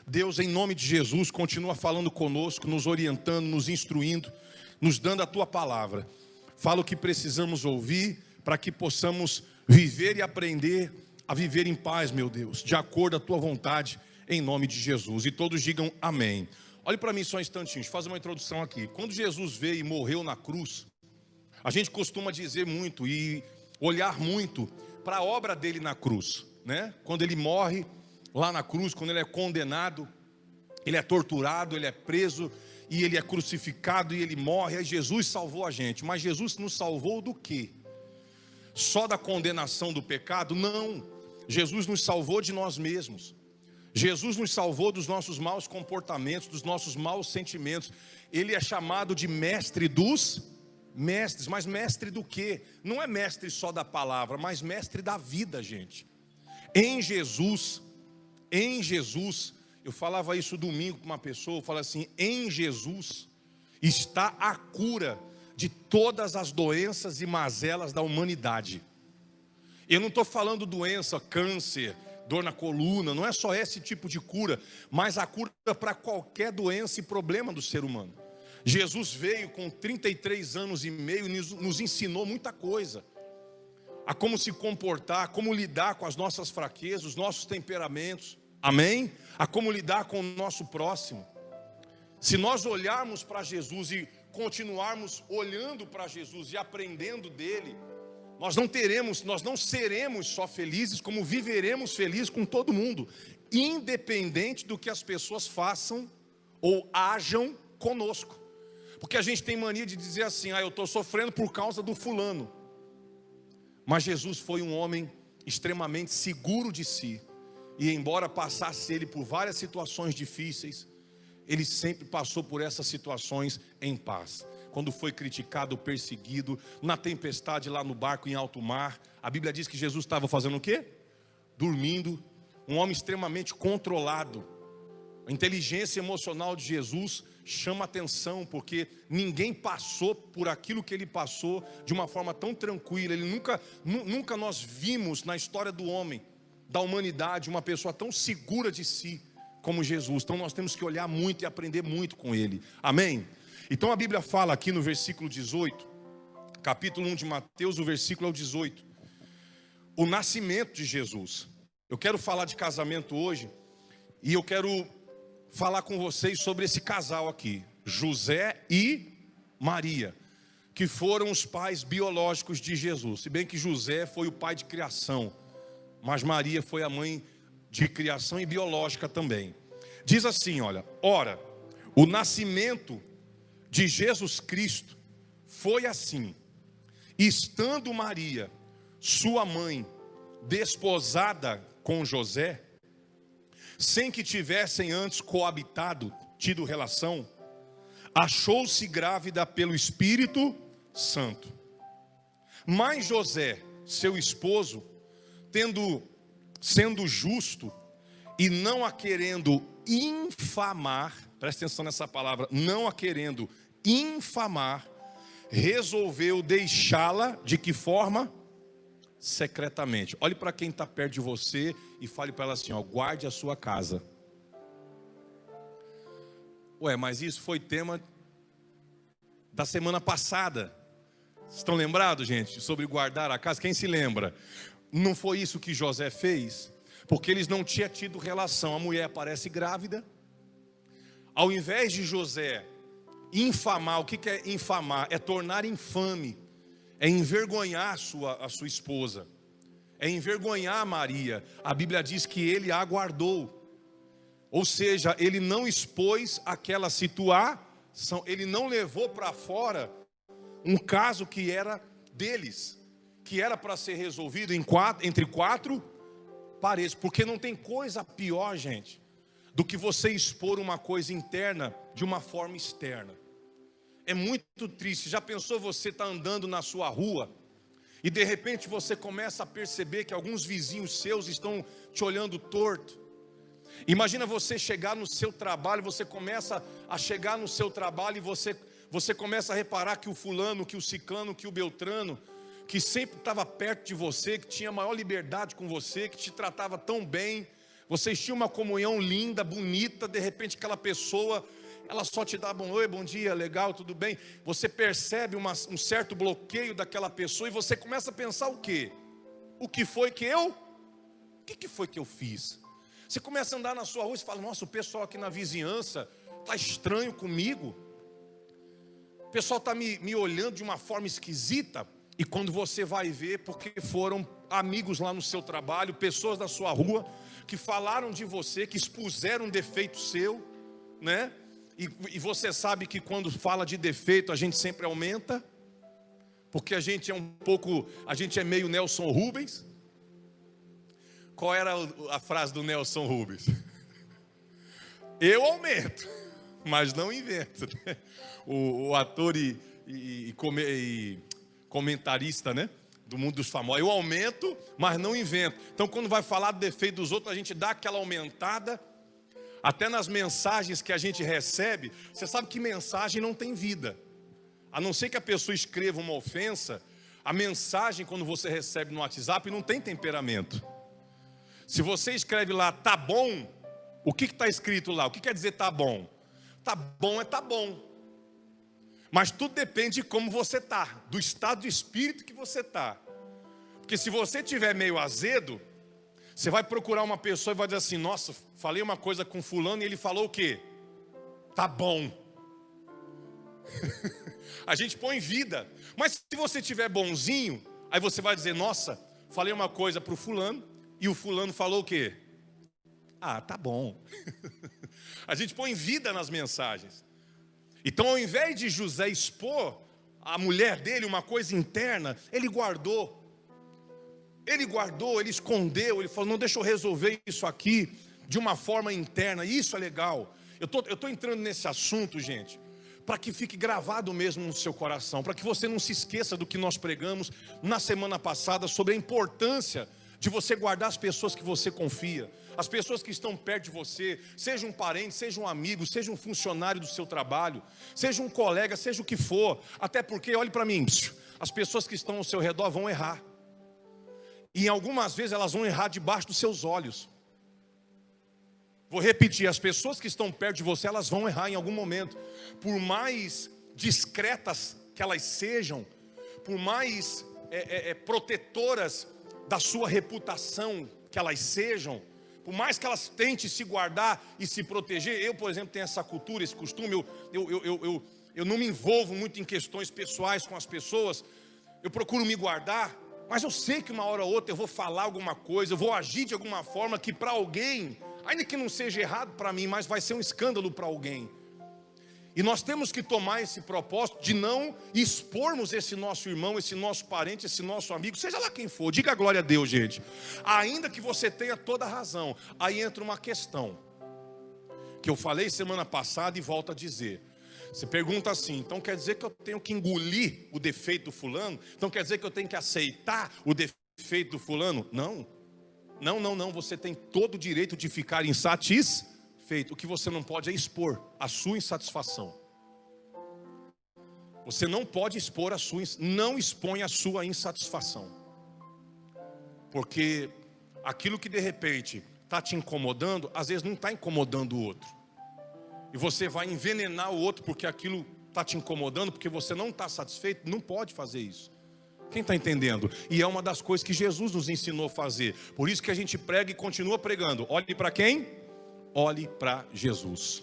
Deus, em nome de Jesus, continua falando conosco, nos orientando, nos instruindo, nos dando a Tua palavra. Fala o que precisamos ouvir para que possamos viver e aprender a viver em paz, meu Deus, de acordo com a Tua vontade, em nome de Jesus. E todos digam amém. Olhe para mim só um instantinho, deixa eu fazer uma introdução aqui. Quando Jesus veio e morreu na cruz, a gente costuma dizer muito e olhar muito para a obra dele na cruz, né? Quando ele morre lá na cruz, quando ele é condenado, ele é torturado, ele é preso e ele é crucificado e ele morre. Aí Jesus salvou a gente. Mas Jesus nos salvou do quê? Só da condenação do pecado? Não. Jesus nos salvou de nós mesmos. Jesus nos salvou dos nossos maus comportamentos, dos nossos maus sentimentos. Ele é chamado de mestre dos mestres. Mas mestre do quê? Não é mestre só da palavra, mas mestre da vida, gente. Em Jesus, eu falava isso domingo com uma pessoa, eu falava assim, em Jesus está a cura de todas as doenças e mazelas da humanidade. Eu não estou falando doença, câncer, dor na coluna, não é só esse tipo de cura, mas a cura para qualquer doença e problema do ser humano. Jesus veio com 33 anos e meio e nos ensinou muita coisa. A como se comportar, como lidar com as nossas fraquezas, os nossos temperamentos. Amém? A como lidar com o nosso próximo. Se nós olharmos para Jesus e continuarmos olhando para Jesus e aprendendo dele, nós não seremos só felizes, como viveremos felizes com todo mundo, independente do que as pessoas façam ou ajam conosco. Porque a gente tem mania de dizer assim, eu estou sofrendo por causa do fulano. Mas Jesus foi um homem extremamente seguro de si. E embora passasse ele por várias situações difíceis, ele sempre passou por essas situações em paz. Quando foi criticado, perseguido, na tempestade lá no barco em alto mar, a Bíblia diz que Jesus estava fazendo o quê? Dormindo. Um homem extremamente controlado. A inteligência emocional de Jesus chama atenção, porque ninguém passou por aquilo que ele passou de uma forma tão tranquila. Ele nunca nós vimos na história do homem, da humanidade, uma pessoa tão segura de si como Jesus. Então nós temos que olhar muito e aprender muito com ele. Amém? Então a Bíblia fala aqui no versículo 18, capítulo 1 de Mateus, o versículo é o 18. O nascimento de Jesus. Eu quero falar de casamento hoje e eu quero falar com vocês sobre esse casal aqui, José e Maria, que foram os pais biológicos de Jesus. Se bem que José foi o pai de criação, mas Maria foi a mãe de criação e biológica também. Diz assim, olha, ora, o nascimento de Jesus Cristo foi assim, estando Maria, sua mãe, desposada com José, sem que tivessem antes coabitado, tido relação, achou-se grávida pelo Espírito Santo. Mas José, seu esposo, sendo justo e não a querendo infamar, presta atenção nessa palavra, não a querendo infamar, resolveu deixá-la de que forma? Secretamente. Olhe para quem está perto de você e fale para ela assim, guarde a sua casa. Mas isso foi tema da semana passada. Estão lembrados, gente, sobre guardar a casa? Quem se lembra? Não foi isso que José fez? Porque eles não tinham tido relação. A mulher aparece grávida. Ao invés de José infamar, o que é infamar? É tornar infame. É envergonhar a sua esposa. É envergonhar Maria. A Bíblia diz que ele a guardou. Ou seja, ele não expôs aquela situação. Ele não levou para fora um caso que era deles, que era para ser resolvido entre quatro paredes. Porque não tem coisa pior, gente, do que você expor uma coisa interna de uma forma externa. É muito triste. Já pensou você estar andando na sua rua e de repente você começa a perceber que alguns vizinhos seus estão te olhando torto? Imagina você chegar no seu trabalho, você começa a chegar no seu trabalho e você começa a reparar que o fulano, que o ciclano, que o beltrano, que sempre estava perto de você, que tinha maior liberdade com você, que te tratava tão bem, Vocês tinham uma comunhão linda, bonita, de repente aquela pessoa, ela só te dá oi, bom dia, legal, tudo bem. Você percebe um certo bloqueio daquela pessoa e você começa a pensar o quê? O que foi que eu fiz? Você começa a andar na sua rua e fala, nossa, o pessoal aqui na vizinhança está estranho comigo. O pessoal está me olhando de uma forma esquisita. E quando você vai ver, porque foram amigos lá no seu trabalho, pessoas da sua rua, que falaram de você, que expuseram um defeito seu, né? E você sabe que quando fala de defeito, a gente sempre aumenta, porque a gente é meio Nelson Rubens. Qual era a frase do Nelson Rubens? Eu aumento, mas não invento. O ator e comentarista, né, do mundo dos famosos. Eu aumento, mas não invento. Então, quando vai falar do defeito dos outros, a gente dá aquela aumentada. Até nas mensagens que a gente recebe, você sabe que mensagem não tem vida. A não ser que a pessoa escreva uma ofensa, a mensagem, quando você recebe no WhatsApp, não tem temperamento. Se você escreve lá, tá bom, o que está escrito lá? O que quer dizer tá bom? Tá bom é tá bom. Mas tudo depende de como você está, do estado de espírito que você está. Porque se você estiver meio azedo, você vai procurar uma pessoa e vai dizer assim, nossa, falei uma coisa com fulano e ele falou o quê? Tá bom. A gente põe vida. Mas se você estiver bonzinho, aí você vai dizer, nossa, falei uma coisa para o fulano e o fulano falou o quê? Ah, tá bom. A gente põe vida nas mensagens. Então, ao invés de José expor a mulher dele uma coisa interna, ele guardou. Ele escondeu, ele falou, não, deixa eu resolver isso aqui de uma forma interna. Isso é legal. Eu tô entrando nesse assunto, gente, para que fique gravado mesmo no seu coração, para que você não se esqueça do que nós pregamos na semana passada sobre a importância de você guardar as pessoas que você confia, as pessoas que estão perto de você, seja um parente, seja um amigo, seja um funcionário do seu trabalho, seja um colega, seja o que for. Até porque, olhe para mim, as pessoas que estão ao seu redor vão errar. E algumas vezes elas vão errar debaixo dos seus olhos. Vou repetir, as pessoas que estão perto de você, elas vão errar em algum momento. Por mais discretas que elas sejam, por mais protetoras da sua reputação que elas sejam, por mais que elas tentem se guardar e se proteger. Eu, por exemplo, tenho essa cultura, esse costume, eu não me envolvo muito em questões pessoais com as pessoas, eu procuro me guardar, mas eu sei que uma hora ou outra eu vou falar alguma coisa, eu vou agir de alguma forma que para alguém, ainda que não seja errado para mim, mas vai ser um escândalo para alguém. E nós temos que tomar esse propósito de não expormos esse nosso irmão, esse nosso parente, esse nosso amigo, seja lá quem for. Diga glória a Deus, gente. Ainda que você tenha toda a razão, aí entra uma questão que eu falei semana passada e volto a dizer. Você pergunta assim, então quer dizer que eu tenho que engolir o defeito do fulano? Então quer dizer que eu tenho que aceitar o defeito do fulano? Não. Não, você tem todo o direito de ficar insatisfeito. O que você não pode é expor a sua insatisfação. Você não pode expor não expõe a sua insatisfação. Porque aquilo que de repente está te incomodando, às vezes não está incomodando o outro. E você vai envenenar o outro porque aquilo está te incomodando, porque você não está satisfeito, não pode fazer isso. Quem está entendendo? E é uma das coisas que Jesus nos ensinou a fazer. Por isso que a gente prega e continua pregando. Olhe para quem? Olhe para Jesus.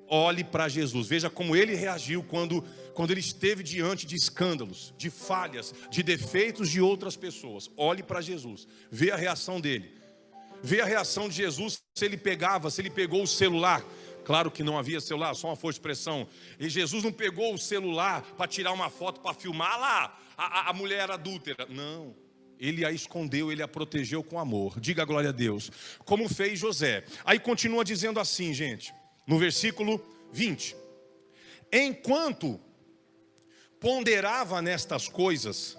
Olhe para Jesus. Veja como ele reagiu quando ele esteve diante de escândalos, de falhas, de defeitos de outras pessoas. Olhe para Jesus. Vê a reação dele. Vê a reação de Jesus se ele pegou o celular. Claro que não havia celular, só uma força de expressão. E Jesus não pegou o celular para tirar uma foto, para filmar lá a mulher adúltera. Não. Ele a escondeu, ele a protegeu com amor. Diga glória a Deus. Como fez José. Aí continua dizendo assim, gente. No versículo 20. Enquanto ponderava nestas coisas.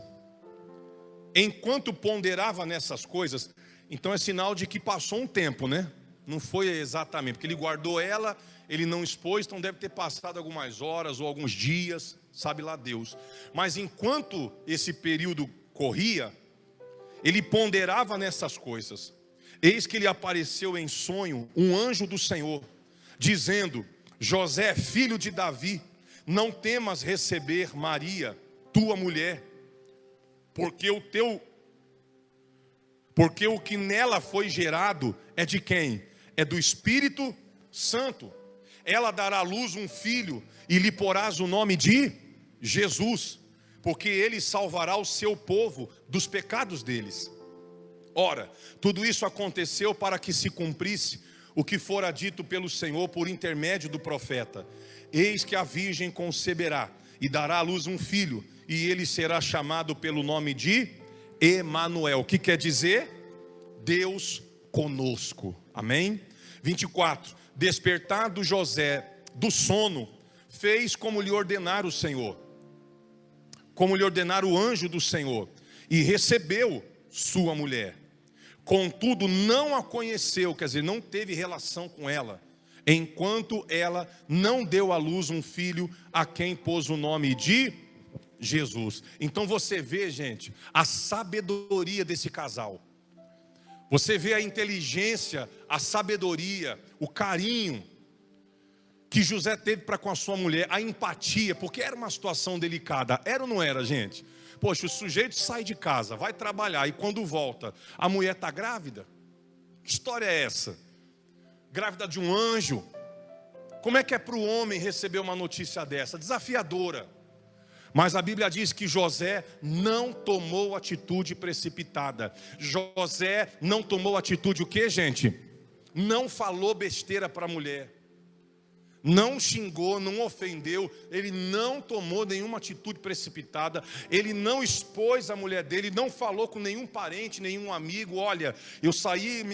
Então é sinal de que passou um tempo, né? Não foi exatamente, porque ele guardou ela, ele não expôs, então deve ter passado algumas horas ou alguns dias, sabe lá Deus. Mas enquanto esse período corria, ele ponderava nessas coisas. Eis que lhe apareceu em sonho um anjo do Senhor, dizendo: José, filho de Davi, não temas receber Maria, tua mulher, porque o que nela foi gerado é de quem? É do Espírito Santo. Ela dará à luz um filho e lhe porás o nome de Jesus, porque ele salvará o seu povo dos pecados deles. Ora, tudo isso aconteceu para que se cumprisse o que fora dito pelo Senhor por intermédio do profeta: eis que a virgem conceberá e dará à luz um filho, e ele será chamado pelo nome de Emanuel, que quer dizer Deus conosco. Amém? 24. Despertado José do sono, fez como lhe ordenara o Senhor, como lhe ordenara o anjo do Senhor, e recebeu sua mulher. Contudo, não a conheceu, quer dizer, não teve relação com ela, enquanto ela não deu à luz um filho, a quem pôs o nome de Jesus. Então você vê, gente, a sabedoria desse casal. Você vê a inteligência, a sabedoria, o carinho que José teve para com a sua mulher, a empatia, porque era uma situação delicada. Era ou não era, gente? Poxa, o sujeito sai de casa, vai trabalhar, e quando volta, a mulher está grávida? Que história é essa? Grávida de um anjo? Como é que é para o homem receber uma notícia dessa? Desafiadora. Mas a Bíblia diz que José não tomou atitude precipitada. José não tomou atitude o quê, gente? Não falou besteira para a mulher. Não xingou, não ofendeu, ele não tomou nenhuma atitude precipitada, ele não expôs a mulher dele, não falou com nenhum parente, nenhum amigo: olha, eu saí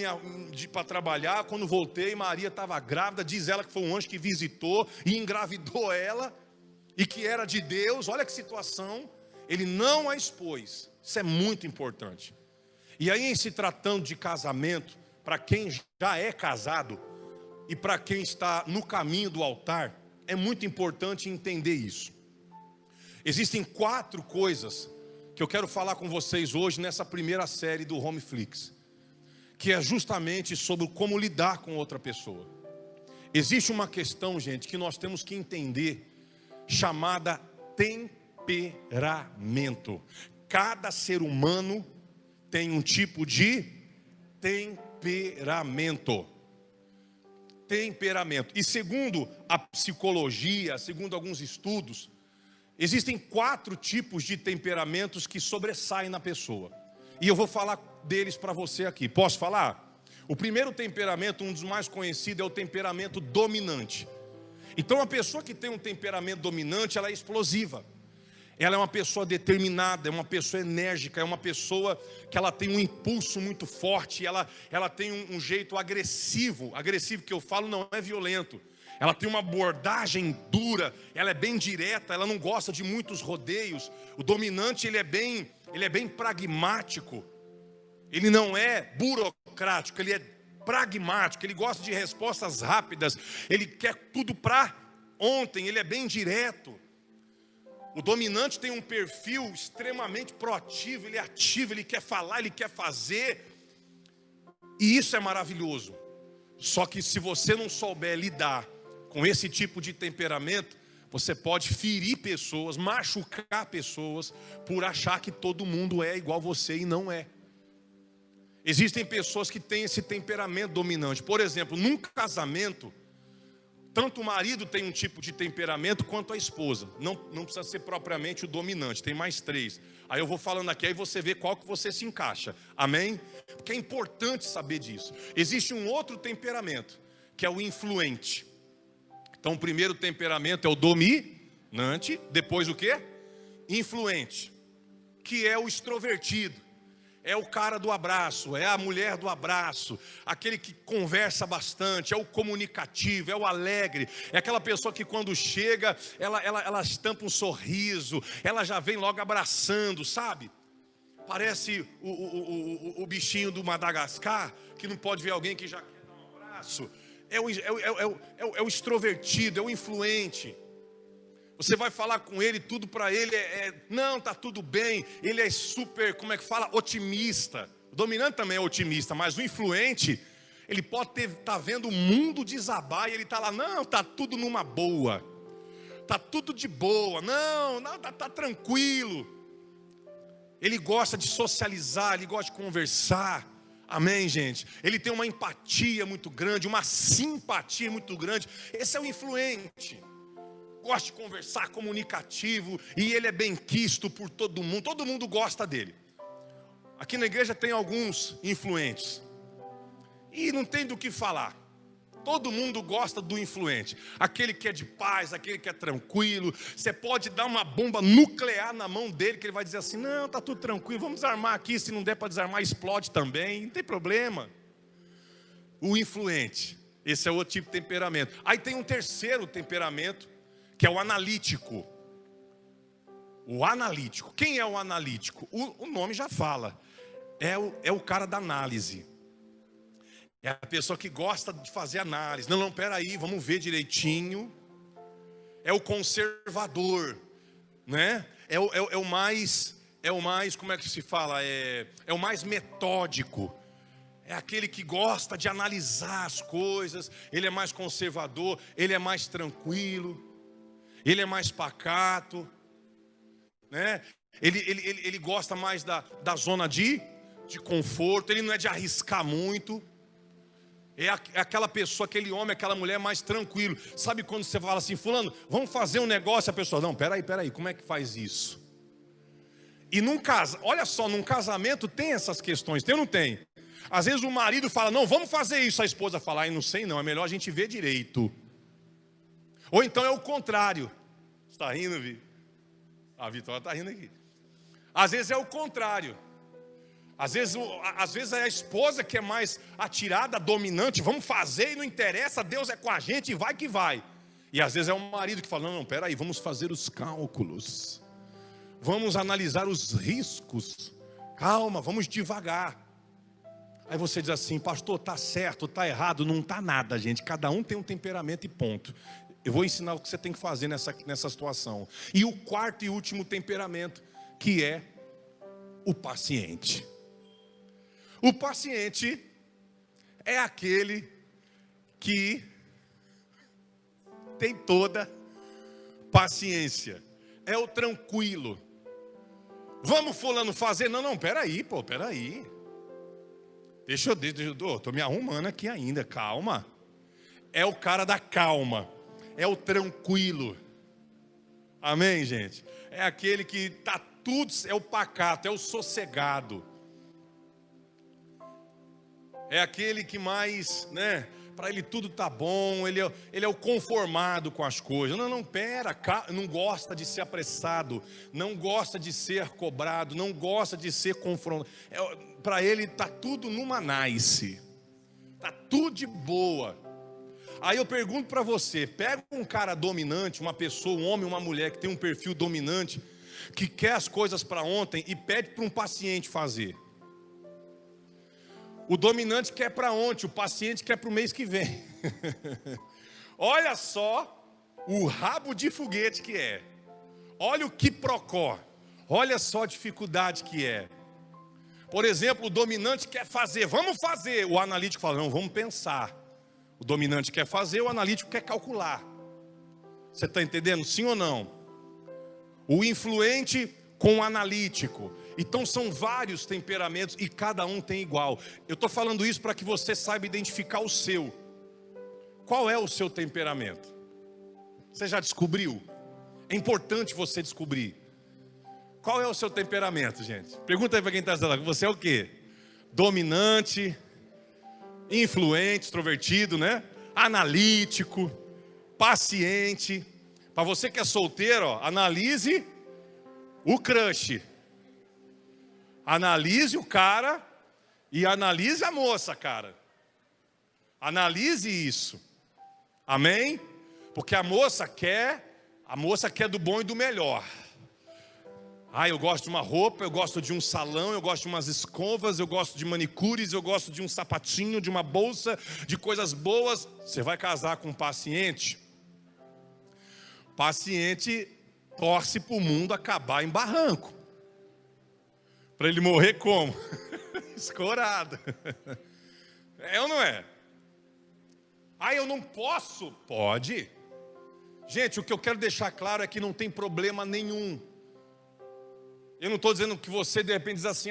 para trabalhar, quando voltei, Maria estava grávida, diz ela que foi um anjo que visitou e engravidou ela, e que era de Deus. Olha que situação. Ele não a expôs. Isso é muito importante. E aí, em se tratando de casamento, para quem já é casado e para quem está no caminho do altar, é muito importante entender isso. Existem 4 coisas que eu quero falar com vocês hoje nessa primeira série do Homeflix, que é justamente sobre como lidar com outra pessoa. Existe uma questão, gente, que nós temos que entender, chamada temperamento. Cada ser humano tem um tipo de temperamento. E segundo a psicologia, segundo alguns estudos, existem 4 tipos de temperamentos que sobressaem na pessoa. E eu vou falar deles para você aqui. Posso falar? O primeiro temperamento, um dos mais conhecidos, é o temperamento dominante. Então a pessoa que tem um temperamento dominante, ela é explosiva. Ela é uma pessoa determinada, é uma pessoa enérgica, é uma pessoa que ela tem um impulso muito forte, ela tem um jeito agressivo. Agressivo que eu falo não é violento. Ela tem uma abordagem dura, ela é bem direta, ela não gosta de muitos rodeios. O dominante, ele é bem pragmático. Ele não é burocrático, ele é pragmático, ele gosta de respostas rápidas, ele quer tudo para ontem, ele é bem direto. O dominante tem um perfil extremamente proativo, ele é ativo, ele quer falar, ele quer fazer. E isso é maravilhoso. Só que se você não souber lidar com esse tipo de temperamento, você pode ferir pessoas, machucar pessoas, por achar que todo mundo é igual você e não é. Existem pessoas que têm esse temperamento dominante. Por exemplo, num casamento, tanto o marido tem um tipo de temperamento quanto a esposa. Não precisa ser propriamente o dominante, tem mais 3. Aí eu vou falando aqui, aí você vê qual que você se encaixa. Amém? Porque é importante saber disso. Existe um outro temperamento, que é o influente. Então o primeiro temperamento é o dominante, depois o quê? Influente, que é o extrovertido. É o cara do abraço, é a mulher do abraço, aquele que conversa bastante, é o comunicativo, é o alegre, é aquela pessoa que quando chega, ela estampa um sorriso, ela já vem logo abraçando, sabe? Parece o bichinho do Madagascar, que não pode ver alguém que já quer dar um abraço. É o extrovertido, é o influente. Você vai falar com ele, tudo para ele não, tá tudo bem. Ele é super, como é que fala? Otimista. O dominante também é otimista, mas o influente, ele pode estar vendo o mundo desabar e ele está lá, não, está tudo numa boa. Está tudo de boa, não, está tranquilo. Ele gosta de socializar, ele gosta de conversar. Amém, gente? Ele tem uma empatia muito grande, uma simpatia muito grande. Esse é o influente. Gosta de conversar, comunicativo, e ele é benquisto por todo mundo gosta dele. Aqui na igreja tem alguns influentes, e não tem do que falar. Todo mundo gosta do influente, aquele que é de paz, aquele que é tranquilo. Você pode dar uma bomba nuclear na mão dele, que ele vai dizer assim, não, está tudo tranquilo, vamos desarmar aqui, se não der para desarmar, explode também, não tem problema. O influente, esse é outro tipo de temperamento. Aí tem um terceiro temperamento, que é o analítico. O analítico, quem é o analítico? O nome já fala, é o cara da análise. É a pessoa que gosta de fazer análise. Não, peraí, vamos ver direitinho. É o conservador, né? É o mais, como é que se fala? É o mais metódico. É aquele que gosta de analisar as coisas. Ele é mais conservador, ele é mais tranquilo, ele é mais pacato, né? Ele gosta mais da zona de conforto, ele não é de arriscar muito. É aquela pessoa, aquele homem, aquela mulher mais tranquilo. Sabe quando você fala assim, fulano, vamos fazer um negócio? A pessoa, não, peraí, como é que faz isso? E olha só, num casamento tem essas questões, tem ou não tem? Às vezes o marido fala, não, vamos fazer isso. A esposa fala, não sei não, é melhor a gente ver direito. Ou então é o contrário. Você está rindo, Vi? A Vitória está rindo aqui. Às vezes é o contrário. Às vezes é a esposa que é mais atirada, dominante, vamos fazer e não interessa, Deus é com a gente e vai que vai. E às vezes é o marido que fala, não, peraí, vamos fazer os cálculos, vamos analisar os riscos, calma, vamos devagar. Aí você diz assim, pastor, está certo, está errado, não está nada, gente, cada um tem um temperamento e ponto. Eu vou ensinar o que você tem que fazer nessa situação. E o quarto e último temperamento, que é o paciente. O paciente é aquele que tem toda paciência. É o tranquilo. Vamos fulano fazer? Não, peraí. Deixa eu tô me arrumando aqui ainda, calma. É o cara da calma. É o tranquilo. Amém, gente? É aquele que tá tudo, é o pacato, é o sossegado. É aquele que mais, né, para ele tudo tá bom, ele é o conformado com as coisas. Não, não gosta de ser apressado, não gosta de ser cobrado, não gosta de ser confrontado. Para ele tá tudo numa nice, tá tudo de boa. Aí eu pergunto para você, pega um cara dominante, uma pessoa, um homem, uma mulher que tem um perfil dominante, que quer as coisas para ontem e pede para um paciente fazer. O dominante quer para ontem, o paciente quer para o mês que vem. Olha só o rabo de foguete que é. Olha o quiprocó. Olha só a dificuldade que é. Por exemplo, o dominante quer fazer, vamos fazer. O analítico fala, não, vamos pensar. O dominante quer fazer, o analítico quer calcular. Você está entendendo? Sim ou não? O influente com o analítico. Então são vários temperamentos e cada um tem igual. Eu estou falando isso para que você saiba identificar o seu. Qual é o seu temperamento? Você já descobriu? É importante você descobrir. Qual é o seu temperamento, gente? Pergunta aí para quem está assistindo. Você é o quê? Dominante, influente, extrovertido, né? Analítico, paciente. Para você que é solteiro, ó, analise o crush. Analise o cara e analise a moça, cara. Analise isso. Amém? Porque a moça quer do bom e do melhor. Eu gosto de uma roupa, eu gosto de um salão, eu gosto de umas escovas, eu gosto de manicures, eu gosto de um sapatinho, de uma bolsa, de coisas boas. Você vai casar com um paciente? Paciente torce para o mundo acabar em barranco. Para ele morrer como? Escorado. É ou não é? Eu não posso. Pode. Gente, o que eu quero deixar claro é que não tem problema nenhum. Eu não estou dizendo que você de repente diz assim,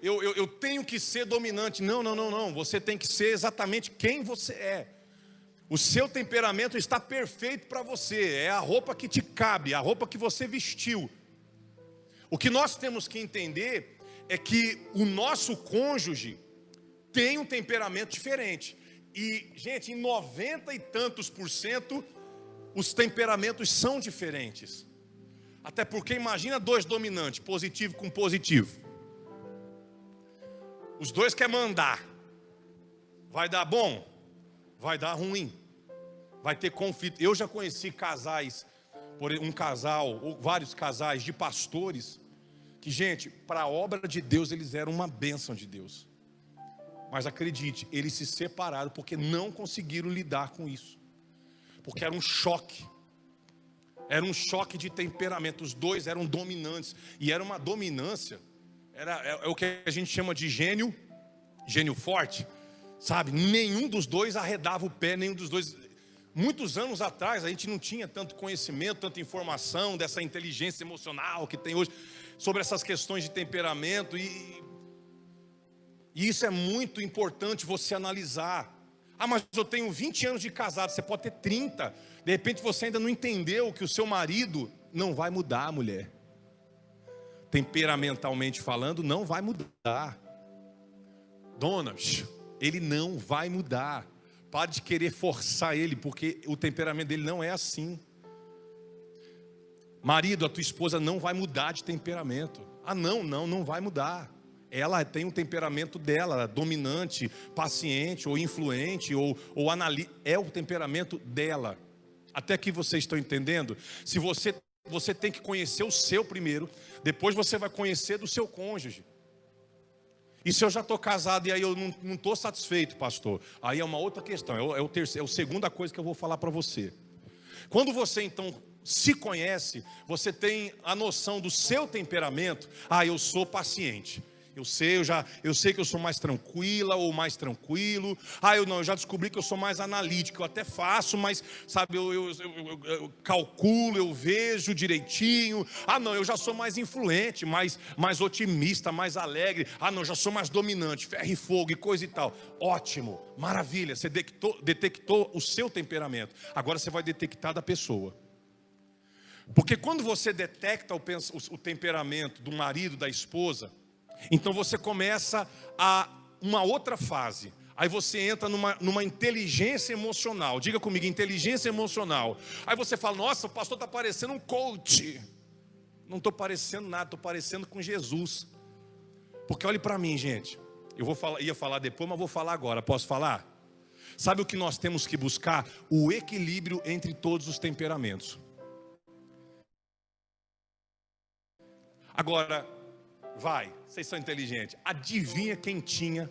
eu tenho que ser dominante. Não, não, não, não. Você tem que ser exatamente quem você é. O seu temperamento está perfeito para você. É a roupa que te cabe, a roupa que você vestiu. O que nós temos que entender é que o nosso cônjuge tem um temperamento diferente. E, gente, em 90 e tantos %, os temperamentos são diferentes. Até porque imagina dois dominantes, positivo com positivo. Os dois querem mandar. Vai dar bom? Vai dar ruim. Vai ter conflito. Eu já conheci casais, um casal, ou vários casais de pastores, que, gente, para a obra de Deus, eles eram uma bênção de Deus. Mas acredite, eles se separaram porque não conseguiram lidar com isso. Porque era um choque. Era um choque de temperamento. Os dois eram dominantes. E era uma dominância. É o que a gente chama de gênio forte. Sabe? Nenhum dos dois arredava o pé, nenhum dos dois. Muitos anos atrás a gente não tinha tanto conhecimento, tanta informação dessa inteligência emocional que tem hoje sobre essas questões de temperamento. E isso é muito importante você analisar. Mas eu tenho 20 anos de casado, você pode ter 30. De repente você ainda não entendeu que o seu marido não vai mudar, mulher. Temperamentalmente falando, não vai mudar. Dona, ele não vai mudar. Pare de querer forçar ele, porque o temperamento dele não é assim. Marido, a tua esposa não vai mudar de temperamento. Não vai mudar. Ela tem um temperamento dela, dominante, paciente, ou influente, ou analítico. É o temperamento dela. Até aqui vocês estão entendendo? Se você tem que conhecer o seu primeiro, depois você vai conhecer do seu cônjuge. E se eu já estou casado e aí eu não estou satisfeito, pastor? Aí é uma outra questão, é a segunda coisa que eu vou falar para você. Quando você então se conhece, você tem a noção do seu temperamento. Eu sou paciente. Eu sei que eu sou mais tranquila ou mais tranquilo. Eu já descobri que eu sou mais analítico. Eu até faço, mas sabe, eu calculo, eu vejo direitinho. Eu já sou mais influente, mais otimista, mais alegre. Eu já sou mais dominante, ferro e fogo e coisa e tal. Ótimo, maravilha, você detectou o seu temperamento. Agora você vai detectar da pessoa. Porque quando você detecta o temperamento do marido, da esposa, então você começa uma outra fase. Aí você entra numa inteligência emocional. Diga comigo, inteligência emocional. Aí você fala, nossa, o pastor está parecendo um coach. Não estou parecendo nada, estou parecendo com Jesus. Porque olhe para mim, gente. Ia falar depois, mas vou falar agora. Posso falar? Sabe o que nós temos que buscar? O equilíbrio entre todos os temperamentos. Agora, vocês são inteligentes. Adivinha quem tinha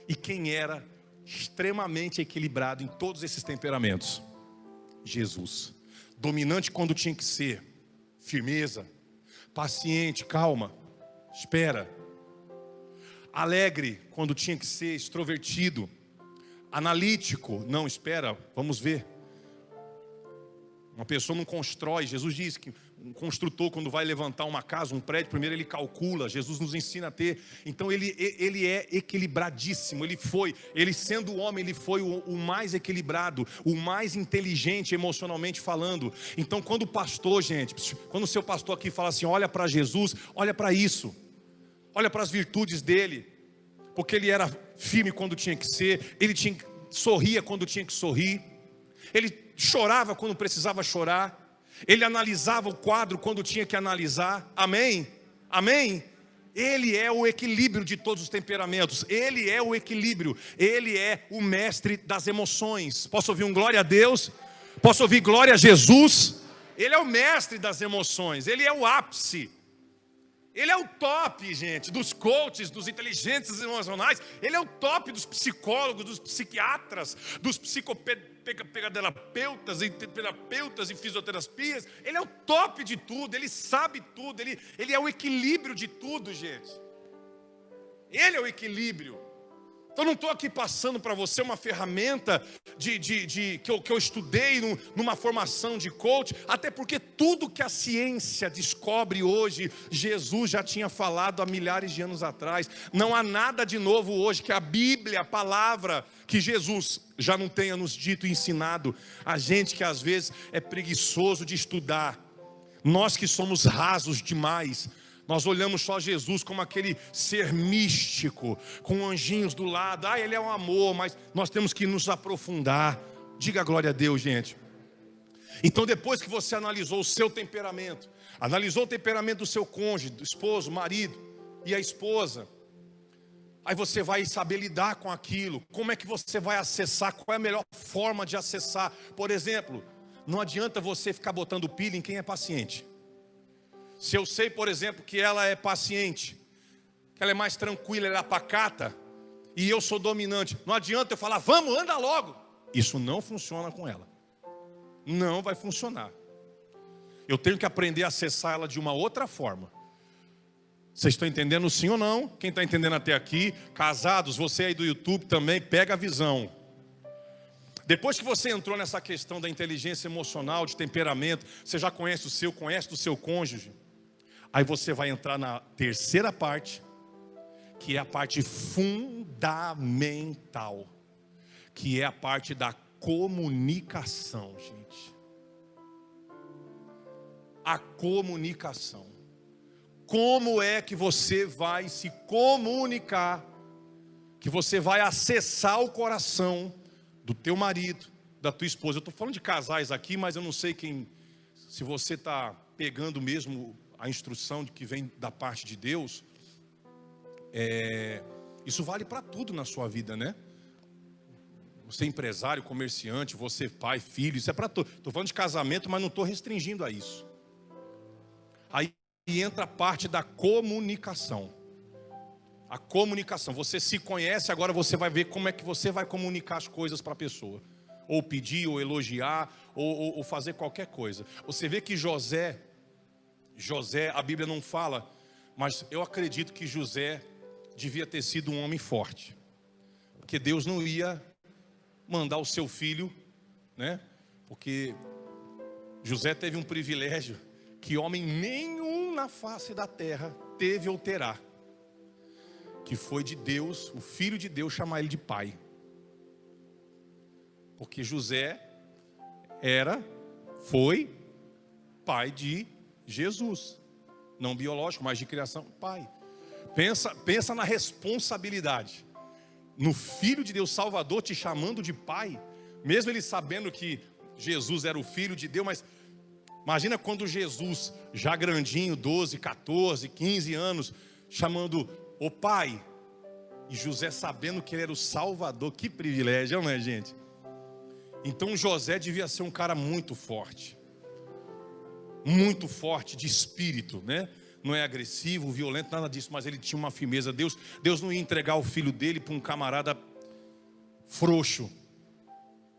e quem era extremamente equilibrado em todos esses temperamentos? Jesus. Dominante quando tinha que ser, firmeza. Paciente, calma, espera. Alegre quando tinha que ser, extrovertido. Analítico, não, espera, vamos ver. Uma pessoa não constrói. Jesus diz que um construtor, quando vai levantar uma casa, um prédio, primeiro ele calcula. Jesus nos ensina a ter. Então ele é equilibradíssimo. Ele sendo homem, ele foi o mais equilibrado, o mais inteligente emocionalmente falando. Então quando o pastor, gente, quando o seu pastor aqui fala assim, olha para Jesus, olha para isso. Olha para as virtudes dele. Porque ele era firme quando tinha que ser. Ele sorria quando tinha que sorrir. Ele chorava quando precisava chorar. Ele analisava o quadro quando tinha que analisar. Amém? Amém? Ele é o equilíbrio de todos os temperamentos. Ele é o equilíbrio. Ele é o mestre das emoções. Posso ouvir um glória a Deus? Posso ouvir glória a Jesus? Ele é o mestre das emoções. Ele é o ápice. Ele é o top, gente, dos coaches, dos inteligentes emocionais. Ele é o top dos psicólogos, dos psiquiatras, dos psicoterapeutas e fisioterapias. Ele é o top de tudo, ele sabe tudo, ele é o equilíbrio de tudo, gente. Ele é o equilíbrio. Então não estou aqui passando para você uma ferramenta que eu estudei numa formação de coach, até porque tudo que a ciência descobre hoje, Jesus já tinha falado há milhares de anos atrás. Não há nada de novo hoje que a Bíblia, a palavra, que Jesus já não tenha nos dito e ensinado. A gente que às vezes é preguiçoso de estudar, nós que somos rasos demais, nós olhamos só Jesus como aquele ser místico, com anjinhos do lado. Ele é um amor, mas nós temos que nos aprofundar. Diga glória a Deus, gente. Então depois que você analisou o seu temperamento, analisou o temperamento do seu cônjuge, do esposo, marido e a esposa, aí você vai saber lidar com aquilo. Como é que você vai acessar? Qual é a melhor forma de acessar? Por exemplo, não adianta você ficar botando pilha em quem é paciente. Se eu sei, por exemplo, que ela é paciente, que ela é mais tranquila, ela é pacata, e eu sou dominante, não adianta eu falar, vamos, anda logo. Isso não funciona com ela. Não vai funcionar. Eu tenho que aprender a acessar ela de uma outra forma. Vocês estão entendendo sim ou não? Quem está entendendo até aqui? Casados, você aí do YouTube também, pega a visão. Depois que você entrou nessa questão da inteligência emocional, de temperamento, você já conhece o seu, conhece do seu cônjuge. Aí você vai entrar na terceira parte, que é a parte fundamental, que é a parte da comunicação, gente. A comunicação. Como é que você vai se comunicar, que você vai acessar o coração do teu marido, da tua esposa? Eu estou falando de casais aqui, mas eu não sei se você está pegando mesmo a instrução de que vem da parte de Deus. Isso vale para tudo na sua vida, né? Você é empresário, comerciante, você pai, filho, isso é para tudo. Estou falando de casamento, mas não estou restringindo a isso. Aí entra a parte da comunicação. A comunicação, você se conhece, agora você vai ver como é que você vai comunicar as coisas para a pessoa. Ou pedir, ou elogiar, ou fazer qualquer coisa. Você vê que José, a Bíblia não fala, mas eu acredito que José devia ter sido um homem forte. Porque Deus não ia mandar o seu filho, né? Porque José teve um privilégio que homem nenhum na face da terra teve ou terá. Que foi de Deus, o Filho de Deus, chamar ele de pai. Porque José foi pai de Jesus. Não biológico, mas de criação, pai. Pensa na responsabilidade. No Filho de Deus Salvador te chamando de pai. Mesmo ele sabendo que Jesus era o Filho de Deus, mas imagina quando Jesus, já grandinho, 12, 14, 15 anos, chamando o pai, e José sabendo que ele era o Salvador. Que privilégio, não é, gente? Então José devia ser um cara muito forte de espírito, né? Não é agressivo, violento, nada disso, mas ele tinha uma firmeza. Deus não ia entregar o filho dele para um camarada frouxo,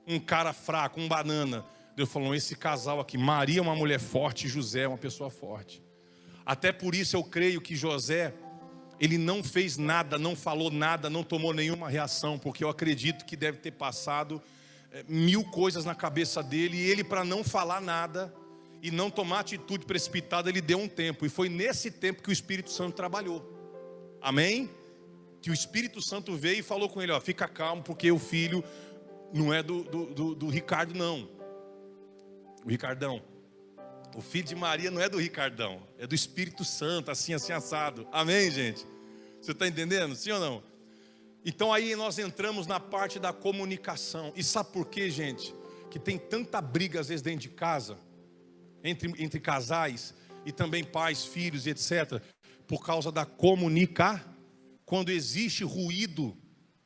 um cara fraco, um banana. Deus falou, esse casal aqui, Maria é uma mulher forte, José é uma pessoa forte. Até por isso eu creio que José, ele não fez nada, não falou nada, não tomou nenhuma reação, porque eu acredito que deve ter passado mil coisas na cabeça dele, e ele, para não falar nada e não tomar atitude precipitada, ele deu um tempo, e foi nesse tempo que o Espírito Santo trabalhou. Amém? Que o Espírito Santo veio e falou com ele, fica calmo, porque o filho não é do Ricardo, não. O Ricardão. O filho de Maria não é do Ricardão, é do Espírito Santo, assim assado. Amém, gente? Você está entendendo? Sim ou não? Então aí nós entramos na parte da comunicação. E sabe por quê, gente? Que tem tanta briga às vezes dentro de casa, entre casais, e também pais, filhos e etc. Por causa da comunicação. Quando existe ruído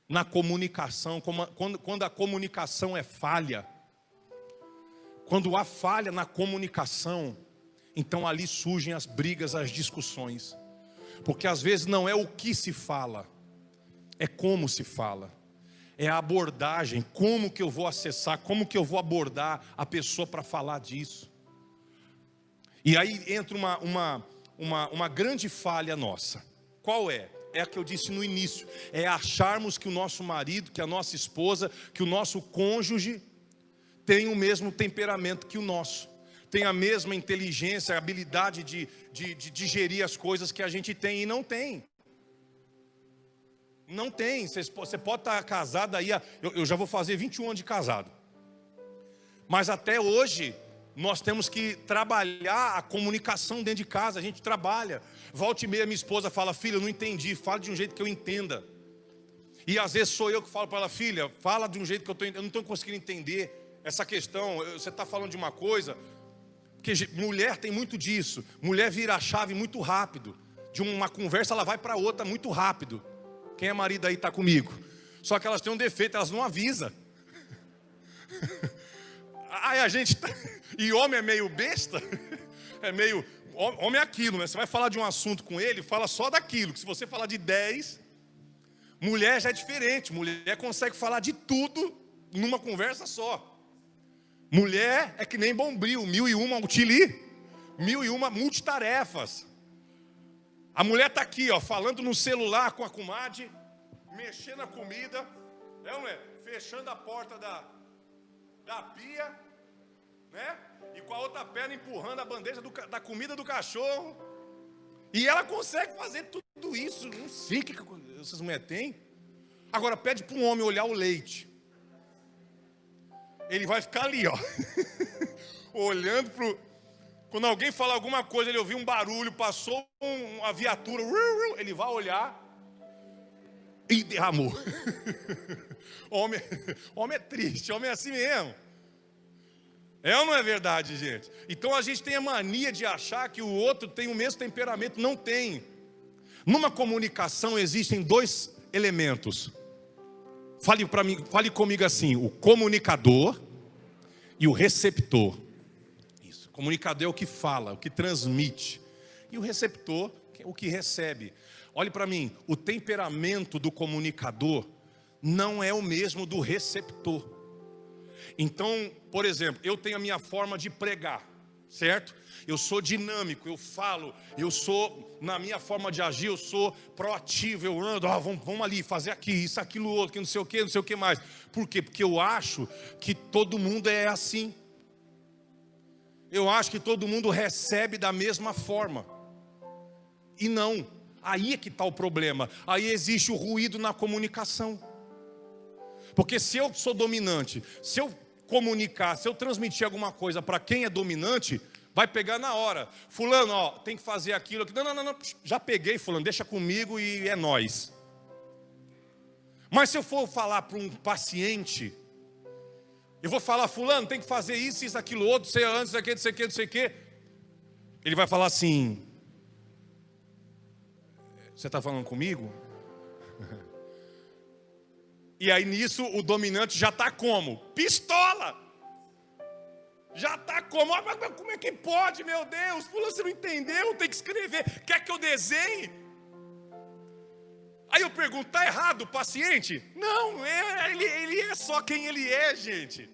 na comunicação, quando a comunicação é falha, quando há falha na comunicação, então ali surgem as brigas, as discussões. Porque às vezes não é o que se fala, é como se fala. É a abordagem, como que eu vou acessar, como que eu vou abordar a pessoa para falar disso. E aí entra uma grande falha nossa. Qual é? é a que eu disse no início, é acharmos que o nosso marido, que a nossa esposa, que o nosso cônjuge tem o mesmo temperamento que o nosso, tem a mesma inteligência, a habilidade de digerir as coisas que a gente tem, e não tem. Não tem. Você pode estar casado aí, eu já vou fazer 21 anos de casado, mas até hoje nós temos que trabalhar a comunicação dentro de casa. A gente trabalha. Volta e meia minha esposa fala: filha, eu não entendi, fala de um jeito que eu entenda. E às vezes sou eu que falo para ela: filha, fala de um jeito que eu não estou conseguindo entender essa questão. Você está falando de uma coisa, porque mulher tem muito disso. Mulher vira a chave muito rápido. De uma conversa ela vai para outra muito rápido. Quem é marido aí está comigo. Só que elas têm um defeito, elas não avisam. Aí a gente e homem é meio besta. É meio... Homem é aquilo, né? Você vai falar de um assunto com ele, fala só daquilo. Que se você falar de 10, mulher já é diferente. Mulher consegue falar de tudo numa conversa só. Mulher é que nem Bombril, 1001 utili, 1001 multitarefas. A mulher está aqui, ó, falando no celular com a comadre, mexendo na comida, não é? Fechando a porta da pia, né? E com a outra perna empurrando a bandeja da comida do cachorro. E ela consegue fazer tudo isso. Não sei o que essas mulheres têm. Agora pede para um homem olhar o leite. Ele vai ficar ali, ó, olhando pro... Quando alguém falar alguma coisa, ele ouviu um barulho, passou uma viatura, ele vai olhar e derramou. Homem é triste, homem é assim mesmo. É ou não é verdade, gente? Então a gente tem a mania de achar que o outro tem o mesmo temperamento. Não tem. Numa comunicação existem 2 elementos. Fale comigo assim: o comunicador e o receptor. Isso. O comunicador é o que fala, o que transmite. E o receptor é o que recebe. Olhe para mim, o temperamento do comunicador não é o mesmo do receptor. Então, por exemplo, eu tenho a minha forma de pregar, certo? Eu sou dinâmico, eu falo, eu sou, na minha forma de agir, eu sou proativo, eu ando, vamos ali, fazer aqui, isso, aquilo, outro, que não sei o que mais. Por quê? Porque eu acho que todo mundo é assim. Eu acho que todo mundo recebe da mesma forma. E não, aí é que está o problema. Aí existe o ruído na comunicação. Porque se eu sou dominante, se eu comunicar, se eu transmitir alguma coisa para quem é dominante, vai pegar na hora. Fulano, ó, tem que fazer aquilo. Não, já peguei, fulano, deixa comigo e é nós. Mas se eu for falar para um paciente, eu vou falar: fulano, tem que fazer isso, aquilo, outro, sei antes, não sei o que. Ele vai falar assim: você está falando comigo? E aí nisso o dominante já está como? Pistola! Já está como? Como é que pode, meu Deus? Você não entendeu? Tem que escrever. Quer que eu desenhe? Aí eu pergunto: está errado o paciente? Não, ele é só quem ele é, gente.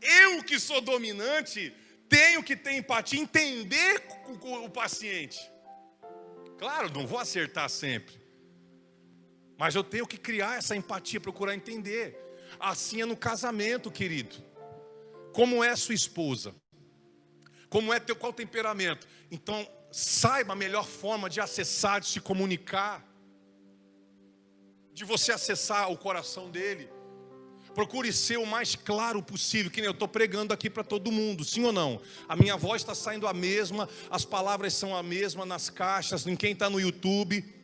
Eu que sou dominante, tenho que ter empatia, entender o paciente. Claro, não vou acertar sempre. Mas eu tenho que criar essa empatia, procurar entender. Assim é no casamento, querido. Como é sua esposa? Como é qual temperamento? Então, saiba a melhor forma de acessar, de se comunicar, de você acessar o coração dele. Procure ser o mais claro possível, que nem eu estou pregando aqui para todo mundo, sim ou não? A minha voz está saindo a mesma, as palavras são a mesma nas caixas, em quem está no YouTube.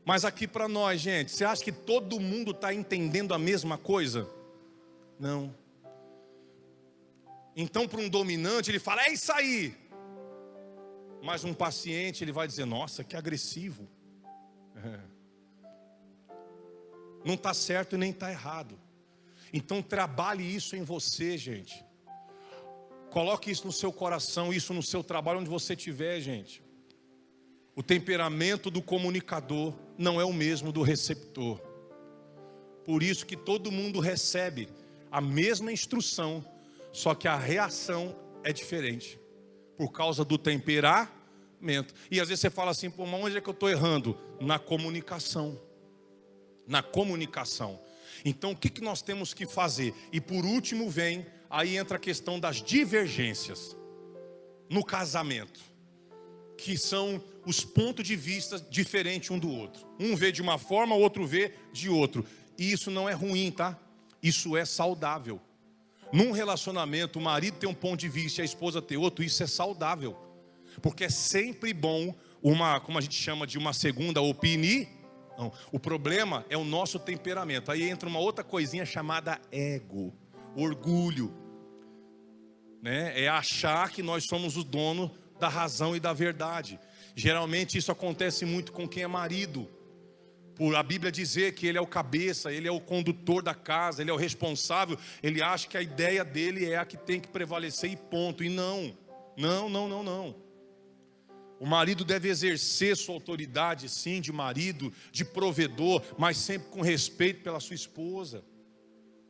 Mas aqui para nós, gente, você acha que todo mundo está entendendo a mesma coisa? Não. Então, para um dominante, ele fala: é isso aí. Mas um paciente, ele vai dizer: nossa, que agressivo. Não está certo e nem está errado. Então, trabalhe isso em você, gente. Coloque isso no seu coração, isso no seu trabalho, onde você estiver, gente. O temperamento do comunicador não é o mesmo do receptor. Por isso que todo mundo recebe a mesma instrução, só que a reação é diferente. Por causa do temperamento. relacionamento. E às vezes você fala assim, pô, mas onde é que eu estou errando? Na comunicação. Na comunicação. Então o que nós temos que fazer? E por último aí entra a questão das divergências no casamento, que são os pontos de vista diferentes um do outro. Um vê de uma forma, o outro vê de outro. E isso não é ruim, tá? Isso é saudável. Num relacionamento, o marido tem um ponto de vista e a esposa tem outro, isso é saudável. Porque é sempre bom como a gente chama de uma segunda opinião. O problema é o nosso temperamento. Aí entra uma outra coisinha chamada ego, orgulho, né? É achar que nós somos o dono da razão e da verdade. Geralmente isso acontece muito com quem é marido. Por a Bíblia dizer que ele é o cabeça, ele é o condutor da casa, ele é o responsável. Ele acha que a ideia dele é a que tem que prevalecer e ponto. E não. O marido deve exercer sua autoridade, sim, de marido, de provedor, mas sempre com respeito pela sua esposa.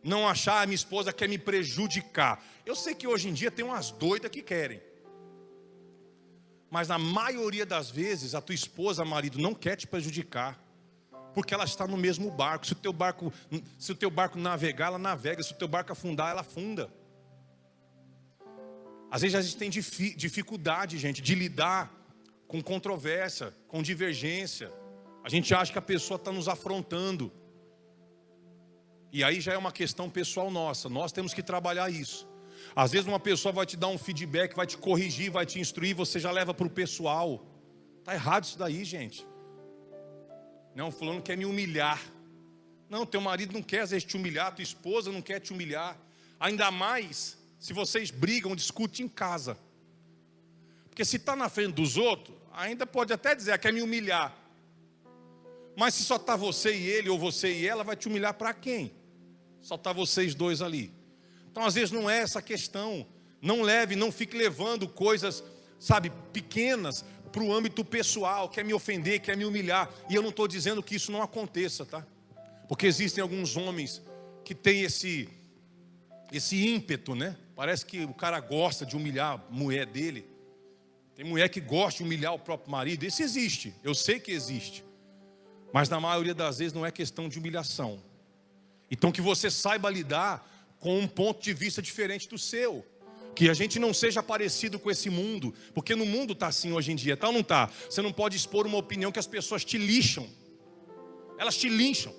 Não achar, minha esposa quer me prejudicar. Eu sei que hoje em dia tem umas doidas que querem. Mas na maioria das vezes, a tua esposa, marido, não quer te prejudicar. Porque ela está no mesmo barco. Se o teu barco navegar, ela navega. Se o teu barco afundar, ela afunda. Às vezes a gente tem dificuldade, gente, de lidar com controvérsia, com divergência. A gente acha que a pessoa está nos afrontando. E aí já é uma questão pessoal nossa. Nós temos que trabalhar isso. Às vezes uma pessoa vai te dar um feedback, vai te corrigir, vai te instruir, você já leva para o pessoal. Está errado isso daí, gente. Não, fulano quer me humilhar. Não, teu marido não quer às vezes te humilhar, tua esposa não quer te humilhar. Ainda mais se vocês brigam, discutem em casa. Porque se está na frente dos outros, ainda pode até dizer, quer me humilhar. Mas se só está você e ele, ou você e ela, vai te humilhar para quem? Só está vocês dois ali. Então às vezes não é essa questão. Não fique levando coisas, sabe, pequenas para o âmbito pessoal, quer me ofender, quer me humilhar. E eu não estou dizendo que isso não aconteça, tá? Porque existem alguns homens que têm esse ímpeto, né? Parece que o cara gosta de humilhar a mulher dele. Tem mulher que gosta de humilhar o próprio marido. Isso existe, eu sei que existe. Mas na maioria das vezes não é questão de humilhação. Então que você saiba lidar com um ponto de vista diferente do seu. Que a gente não seja parecido com esse mundo. Porque no mundo está assim hoje em dia, tá ou não está? Você não pode expor uma opinião que as pessoas te lixam. Elas te lincham.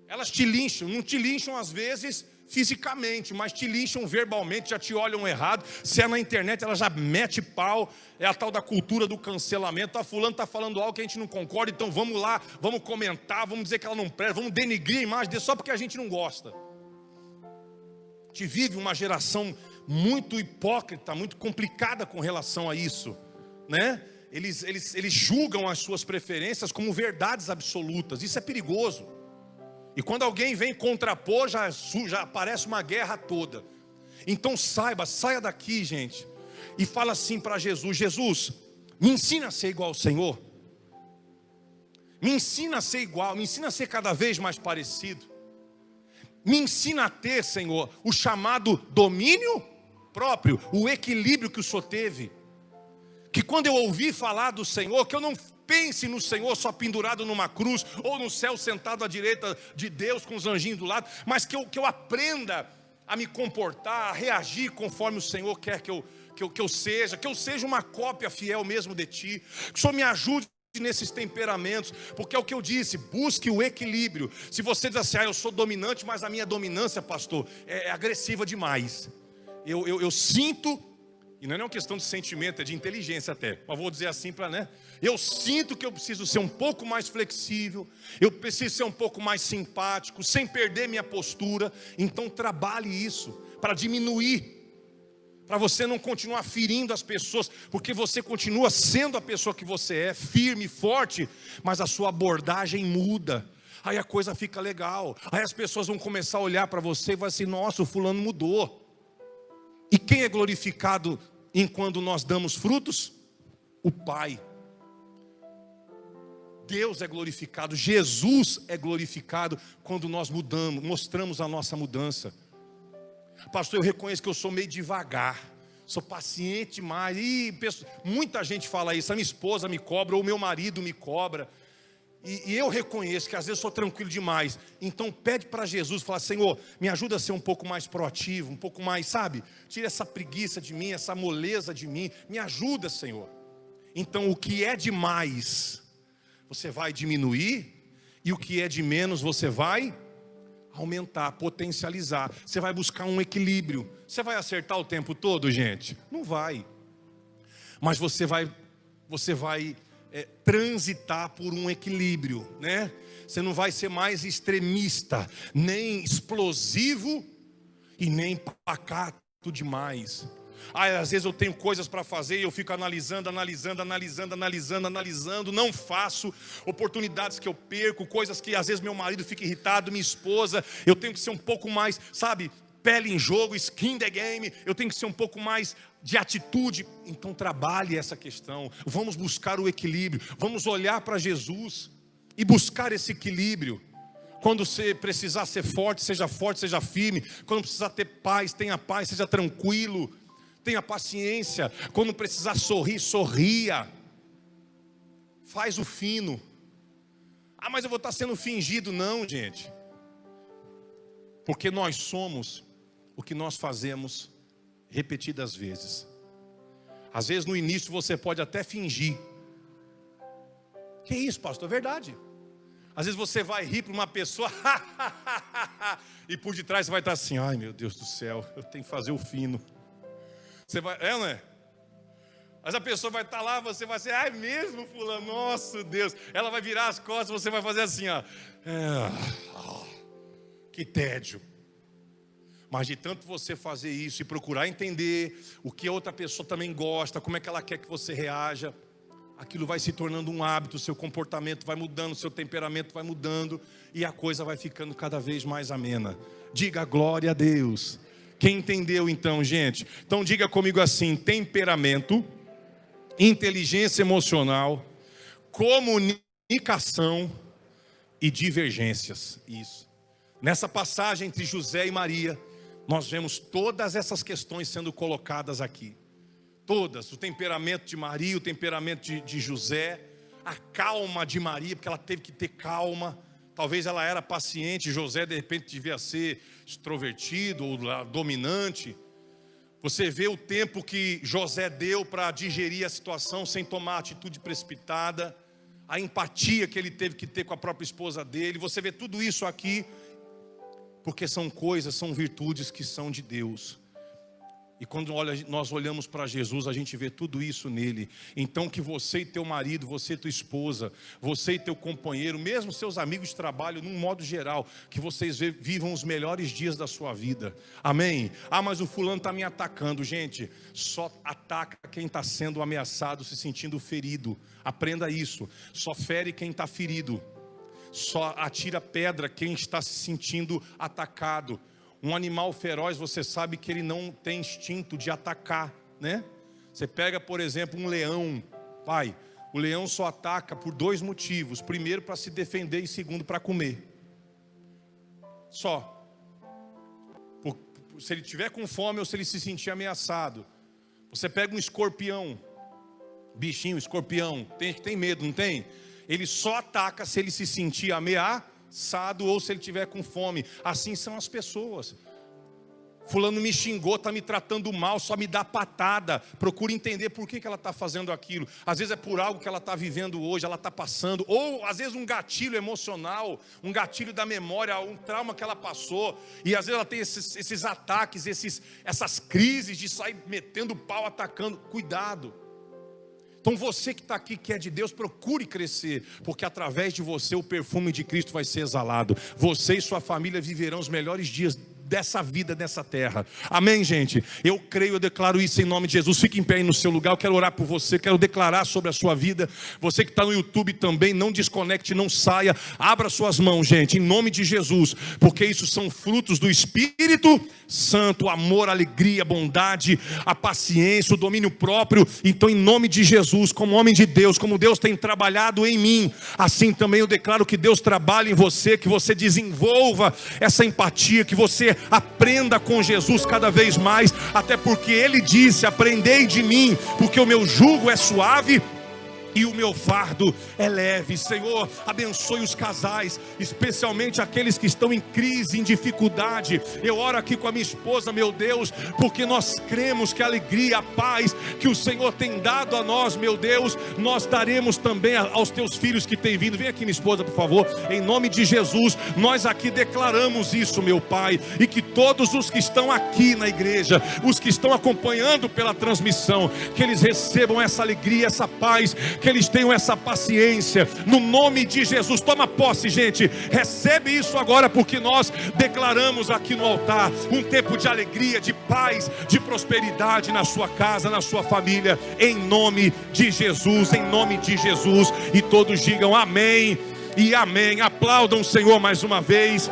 Elas te lincham. Não te lincham às vezes fisicamente, mas te lincham verbalmente, já te olham errado. Se é na internet, ela já mete pau. É a tal da cultura do cancelamento. Fulano está falando algo que a gente não concorda, então vamos lá, vamos comentar, vamos dizer que ela não presta, vamos denigrir a imagem dele só porque a gente não gosta. A gente vive uma geração muito hipócrita, muito complicada com relação a isso, né? Eles julgam as suas preferências como verdades absolutas. Isso é perigoso. E quando alguém vem contrapor, já aparece uma guerra toda. Então saia daqui, gente, e fala assim para Jesus: Jesus, me ensina a ser igual ao Senhor. Me ensina a ser igual, me ensina a ser cada vez mais parecido. Me ensina a ter, Senhor, o chamado domínio próprio, o equilíbrio que o Senhor teve. Que quando eu ouvir falar do Senhor, que eu não pense no Senhor só pendurado numa cruz, ou no céu sentado à direita de Deus com os anjinhos do lado, mas que eu aprenda a me comportar, a reagir conforme o Senhor quer que eu seja uma cópia fiel mesmo de Ti. Que o Senhor me ajude nesses temperamentos, porque é o que eu disse, busque o equilíbrio. Se você diz assim, eu sou dominante, mas a minha dominância, pastor, é agressiva demais. Eu sinto, e não é uma questão de sentimento, é de inteligência até, mas vou dizer assim para, né? Eu sinto que eu preciso ser um pouco mais flexível, eu preciso ser um pouco mais simpático, sem perder minha postura. Então trabalhe isso, para diminuir, para você não continuar ferindo as pessoas, porque você continua sendo a pessoa que você é, firme, forte, mas a sua abordagem muda. Aí a coisa fica legal, aí as pessoas vão começar a olhar para você e vai assim, nossa, o fulano mudou. E quem é glorificado quando nós damos frutos? O Pai. Deus é glorificado, Jesus é glorificado quando nós mudamos, mostramos a nossa mudança. Pastor, eu reconheço que eu sou meio devagar, Sou paciente demais. Muita gente fala isso, a minha esposa me cobra, ou o meu marido me cobra. E eu reconheço que às vezes sou tranquilo demais. Então pede para Jesus, fala: Senhor, me ajuda a ser um pouco mais proativo, um pouco mais, sabe? Tira essa preguiça de mim, essa moleza de mim. Me ajuda, Senhor. Então o que é demais, você vai diminuir. E o que é de menos, você vai aumentar, potencializar. Você vai buscar um equilíbrio. Você vai acertar o tempo todo, gente? Não vai. Mas você vai transitar por um equilíbrio, né? Você não vai ser mais extremista, nem explosivo e nem pacato demais. Às vezes eu tenho coisas para fazer e eu fico analisando, não faço. Oportunidades que eu perco, coisas que às vezes meu marido fica irritado, minha esposa. Eu tenho que ser um pouco mais, sabe, pele em jogo, skin the game. Eu tenho que ser um pouco mais de atitude. Então trabalhe essa questão. Vamos buscar o equilíbrio. Vamos olhar para Jesus e buscar esse equilíbrio. Quando você precisar ser forte, seja firme. Quando precisar ter paz, tenha paz, seja tranquilo. Tenha paciência. Quando precisar sorrir, sorria. Faz o fino. Mas eu vou estar sendo fingido. Não, gente. Porque nós somos o que nós fazemos repetidas vezes. Às vezes no início você pode até fingir. Que isso, pastor? É verdade. Às vezes você vai rir para uma pessoa e por detrás você vai estar assim: ai meu Deus do céu, eu tenho que fazer o fino. Você vai, não é? Mas a pessoa vai estar lá, você vai ser: ai mesmo, fulano, nossa Deus. Ela vai virar as costas, você vai fazer assim, ó. Que tédio. Mas de tanto você fazer isso e procurar entender o que a outra pessoa também gosta, como é que ela quer que você reaja, aquilo vai se tornando um hábito, seu comportamento vai mudando, seu temperamento vai mudando e a coisa vai ficando cada vez mais amena. Diga glória a Deus. Quem entendeu então, gente? Então diga comigo assim: temperamento, inteligência emocional, comunicação e divergências. Isso. Nessa passagem entre José e Maria, nós vemos todas essas questões sendo colocadas aqui. Todas, o temperamento de Maria, o temperamento de José, a calma de Maria, porque ela teve que ter calma. Talvez ela era paciente, José de repente devia ser extrovertido ou dominante. Você vê o tempo que José deu para digerir a situação sem tomar atitude precipitada, a empatia que ele teve que ter com a própria esposa dele. Você vê tudo isso aqui, porque são coisas, são virtudes que são de Deus. E quando nós olhamos para Jesus, a gente vê tudo isso nele. Então que você e teu marido, você e tua esposa, você e teu companheiro, mesmo seus amigos de trabalho, num modo geral, que vocês vivam os melhores dias da sua vida. Amém? Mas o fulano está me atacando. Gente, só ataca quem está sendo ameaçado, se sentindo ferido. Aprenda isso. Só fere quem está ferido. Só atira pedra quem está se sentindo atacado. Um animal feroz, você sabe que ele não tem instinto de atacar, né? Você pega, por exemplo, um leão. O leão só ataca por 2 motivos. Primeiro, para se defender, e segundo, para comer. Só. Se ele tiver com fome ou se ele se sentir ameaçado. Você pega um escorpião. Bichinho, escorpião. Tem medo, não tem? Ele só ataca se ele se sentir ameaçado ou se ele tiver com fome. Assim são as pessoas. Fulano me xingou, está me tratando mal, só me dá patada. Procure entender por que ela está fazendo aquilo. Às vezes é por algo que ela está vivendo hoje, ela está passando. Ou às vezes um gatilho emocional, um gatilho da memória, um trauma que ela passou. E às vezes ela tem esses ataques, essas crises de sair metendo pau, atacando. Cuidado. Então você que está aqui, que é de Deus, procure crescer, porque através de você o perfume de Cristo vai ser exalado. Você e sua família viverão os melhores dias dessa vida, dessa terra. Amém, gente? Eu creio, eu declaro isso em nome de Jesus. Fique em pé aí no seu lugar, eu quero orar por você, quero declarar sobre a sua vida. Você que está no YouTube também, não desconecte, não saia. Abra suas mãos, gente, em nome de Jesus, porque isso são frutos do Espírito Santo, o amor, a alegria, a bondade, a paciência, o domínio próprio. Então, em nome de Jesus, como homem de Deus, como Deus tem trabalhado em mim, assim também eu declaro que Deus trabalha em você, que você desenvolva essa empatia, que você aprenda com Jesus cada vez mais, até porque Ele disse: aprendei de mim, porque o meu jugo é suave e o meu fardo é leve. Senhor, abençoe os casais, especialmente aqueles que estão em crise, em dificuldade. Eu oro aqui com a minha esposa, meu Deus, porque nós cremos que a alegria, a paz que o Senhor tem dado a nós, meu Deus, nós daremos também aos teus filhos que têm vindo. Vem aqui, minha esposa, por favor. Em nome de Jesus, nós aqui declaramos isso, meu Pai, e que todos os que estão aqui na igreja, os que estão acompanhando pela transmissão, que eles recebam essa alegria, essa paz, que eles tenham essa paciência, no nome de Jesus. Toma posse, gente, recebe isso agora, porque nós declaramos aqui no altar um tempo de alegria, de paz, de prosperidade na sua casa, na sua família, em nome de Jesus, em nome de Jesus. E todos digam amém e amém. Aplaudam o Senhor mais uma vez.